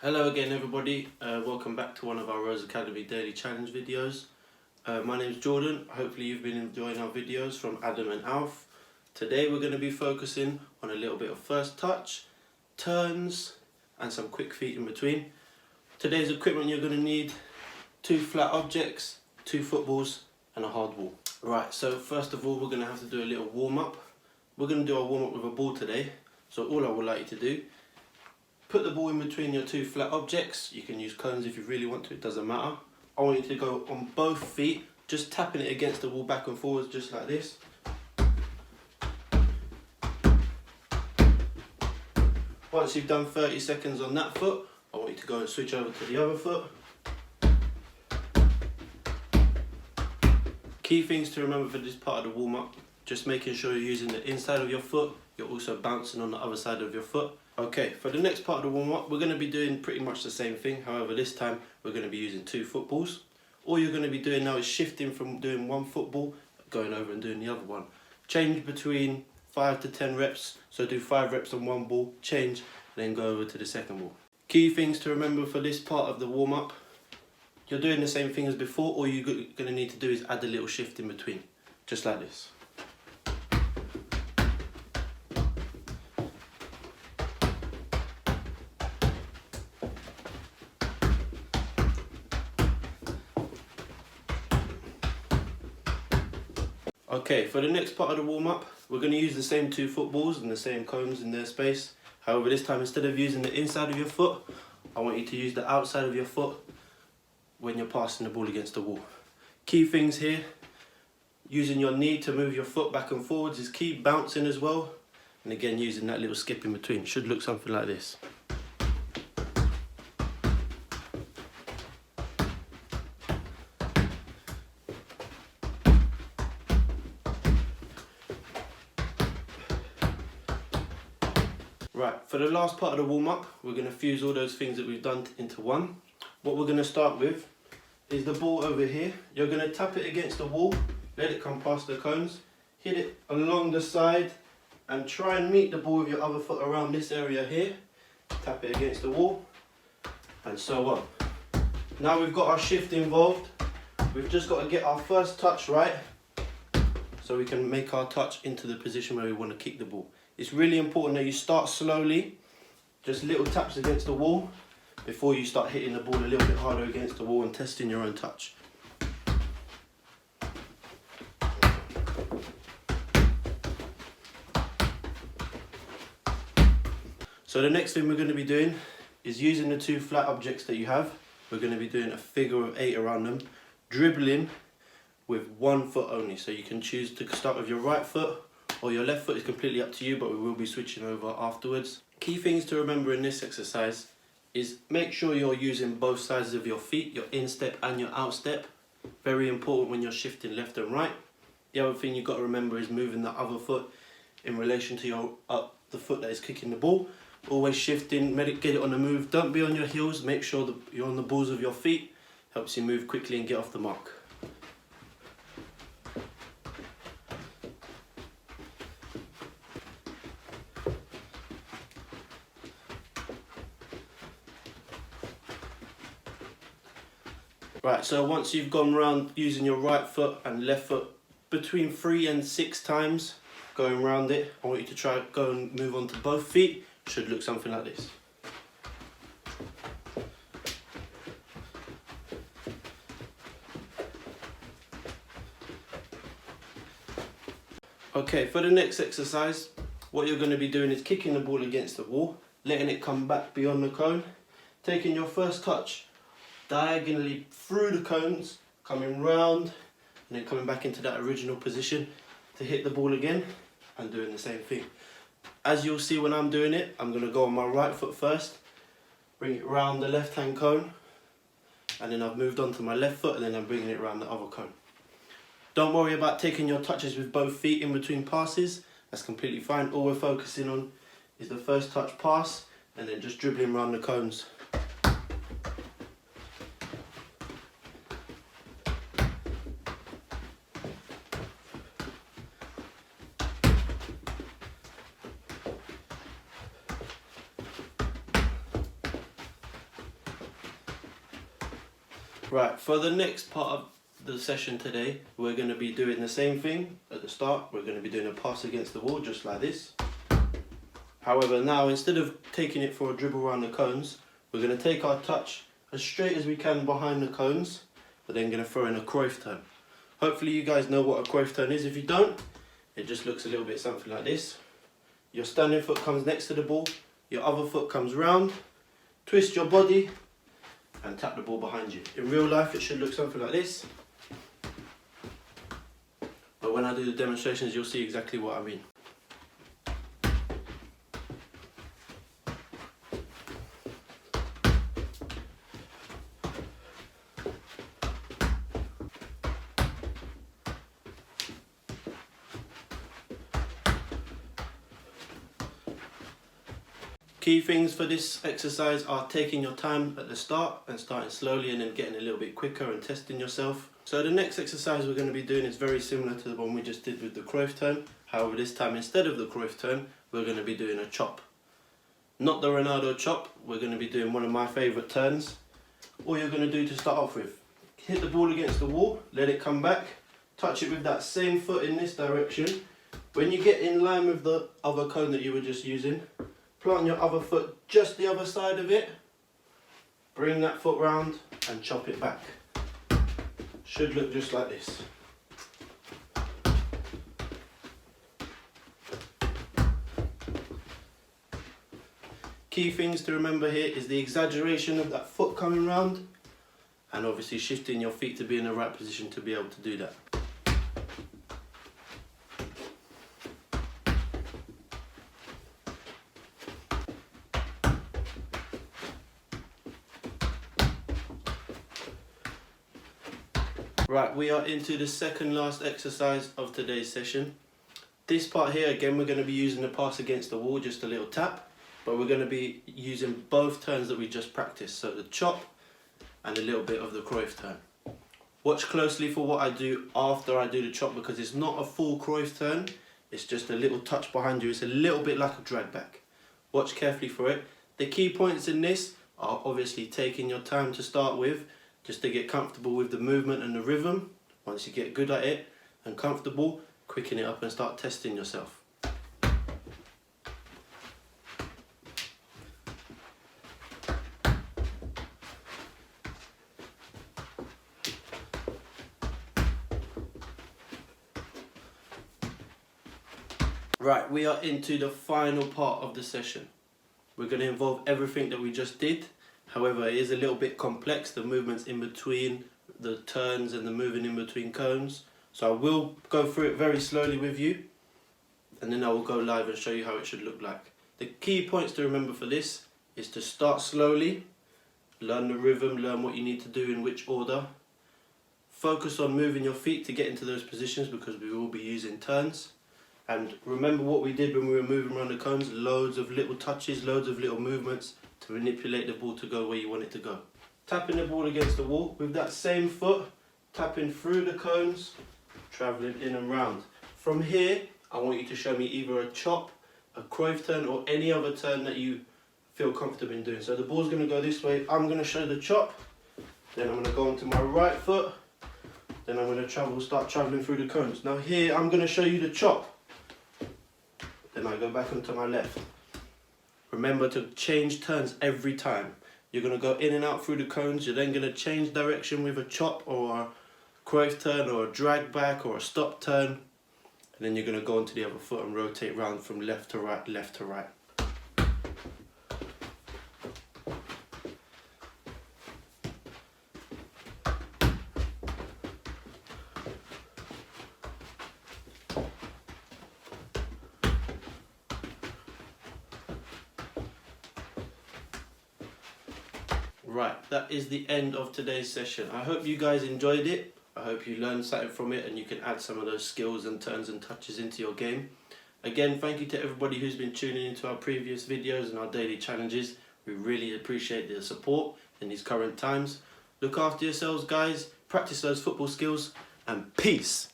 Hello again everybody, welcome back to one of our Rose Academy Daily Challenge videos. My name is Jordan. Hopefully you've been enjoying our videos from Adam and Alf. Today we're going to be focusing on a little bit of first touch, turns and some quick feet in between. Today's equipment you're going to need 2 flat objects, 2 footballs and a hard wall. Right, so first of all we're going to have to do a little warm up. We're going to do our warm up with a ball today, so all I would like you to do, put the ball in between your 2 flat objects. You can use cones if you really want to, it doesn't matter. I want you to go on both feet, just tapping it against the wall back and forwards just like this. Once you've done 30 seconds on that foot, I want you to go and switch over to the other foot. Key things to remember for this part of the warm up, just making sure you're using the inside of your foot, you're also bouncing on the other side of your foot. Okay, for the next part of the warm up, we're going to be doing pretty much the same thing. However, this time we're going to be using 2 footballs. All you're going to be doing now is shifting from doing 1 football, going over and doing the other one. Change between 5 to 10 reps, so do 5 reps on 1 ball, change, and then go over to the second ball. Key things to remember for this part of the warm up, you're doing the same thing as before. All you're going to need to do is add a little shift in between, just like this. Okay, for the next part of the warm up, we're going to use the same 2 footballs and the same cones in their space. However, this time instead of using the inside of your foot, I want you to use the outside of your foot when you're passing the ball against the wall. Key things here, using your knee to move your foot back and forwards is key, bouncing as well, and again using that little skip in between. Should look something like this. Right, for the last part of the warm up, we're going to fuse all those things that we've done into one. What we're going to start with is the ball over here. You're going to tap it against the wall, let it come past the cones, hit it along the side and try and meet the ball with your other foot around this area here. Tap it against the wall and so on. Now we've got our shift involved. We've just got to get our first touch right so we can make our touch into the position where we want to kick the ball. It's really important that you start slowly, just little taps against the wall before you start hitting the ball a little bit harder against the wall and testing your own touch. So the next thing we're going to be doing is using the 2 flat objects that you have. We're going to be doing a figure of 8 around them, dribbling with 1 foot only. So you can choose to start with your right foot or your left foot, is completely up to you, but we will be switching over afterwards. Key things to remember in this exercise is make sure you're using both sides of your feet, your instep and your outstep. Very important when you're shifting left and right. The other thing you've got to remember is moving the other foot in relation to your the foot that is kicking the ball. Always shifting, get it on the move. Don't be on your heels, make sure that you're on the balls of your feet. Helps you move quickly and get off the mark. Right, so once you've gone around using your right foot and left foot between 3 and 6 times, going around it, I want you to try go and move on to both feet. Should look something like this. Okay, for the next exercise, what you're going to be doing is kicking the ball against the wall, letting it come back beyond the cone, taking your first touch diagonally through the cones, coming round and then coming back into that original position to hit the ball again and doing the same thing. As you'll see when I'm doing it, I'm going to go on my right foot first, bring it round the left hand cone, and then I've moved on to my left foot and then I'm bringing it around the other cone. Don't worry about taking your touches with both feet in between passes, that's completely fine. All we're focusing on is the first touch pass and then just dribbling around the cones. Right, for the next part of the session today, we're going to be doing the same thing at the start. We're going to be doing a pass against the wall, just like this. However, now instead of taking it for a dribble around the cones, we're going to take our touch as straight as we can behind the cones, but then going to throw in a Cruyff turn. Hopefully you guys know what a Cruyff turn is. If you don't, it just looks a little bit something like this. Your standing foot comes next to the ball, your other foot comes round, twist your body and tap the ball behind you. In real life it should look something like this, but when I do the demonstrations you'll see exactly what I mean. Key things for this exercise are taking your time at the start and starting slowly and then getting a little bit quicker and testing yourself. So the next exercise we're going to be doing is very similar to the one we just did with the Cruyff turn. However, this time instead of the Cruyff turn, we're going to be doing a chop. Not the Ronaldo chop, we're going to be doing one of my favourite turns. All you're going to do to start off with, hit the ball against the wall, let it come back, touch it with that same foot in this direction. When you get in line with the other cone that you were just using, plant your other foot just the other side of it, bring that foot round and chop it back. Should look just like this. Key things to remember here is the exaggeration of that foot coming round and obviously shifting your feet to be in the right position to be able to do that. Right, we are into the second last exercise of today's session. This part here, again, we're going to be using the pass against the wall, just a little tap, but we're going to be using both turns that we just practiced, so the chop and a little bit of the Cruyff turn. Watch closely for what I do after I do the chop, because it's not a full Cruyff turn, it's just a little touch behind you, it's a little bit like a drag back. Watch carefully for it. The key points in this are obviously taking your time to start with, just to get comfortable with the movement and the rhythm. Once you get good at it and comfortable, quicken it up and start testing yourself. Right, we are into the final part of the session. We're going to involve everything that we just did. However, it is a little bit complex, the movements in between the turns and the moving in between cones. So I will go through it very slowly with you and then I will go live and show you how it should look like. The key points to remember for this is to start slowly, learn the rhythm, learn what you need to do in which order. Focus on moving your feet to get into those positions because we will be using turns. And remember what we did when we were moving around the cones, loads of little touches, loads of little movements to manipulate the ball to go where you want it to go. Tapping the ball against the wall with that same foot, tapping through the cones, travelling in and round. From here, I want you to show me either a chop, a Cruyff turn or any other turn that you feel comfortable in doing. So the ball's going to go this way, I'm going to show the chop, then I'm going to go onto my right foot, then I'm going to start travelling through the cones. Now here, I'm going to show you the chop, then I go back onto my left. Remember to change turns every time. You're going to go in and out through the cones, you're then going to change direction with a chop or a Cruyff turn or a drag back or a stop turn. And then you're going to go onto the other foot and rotate round from left to right, left to right. Right, that is the end of today's session. I hope you guys enjoyed it. I hope you learned something from it and you can add some of those skills and turns and touches into your game. Again, thank you to everybody who's been tuning into our previous videos and our daily challenges. We really appreciate the support in these current times. Look after yourselves, guys. Practice those football skills and peace.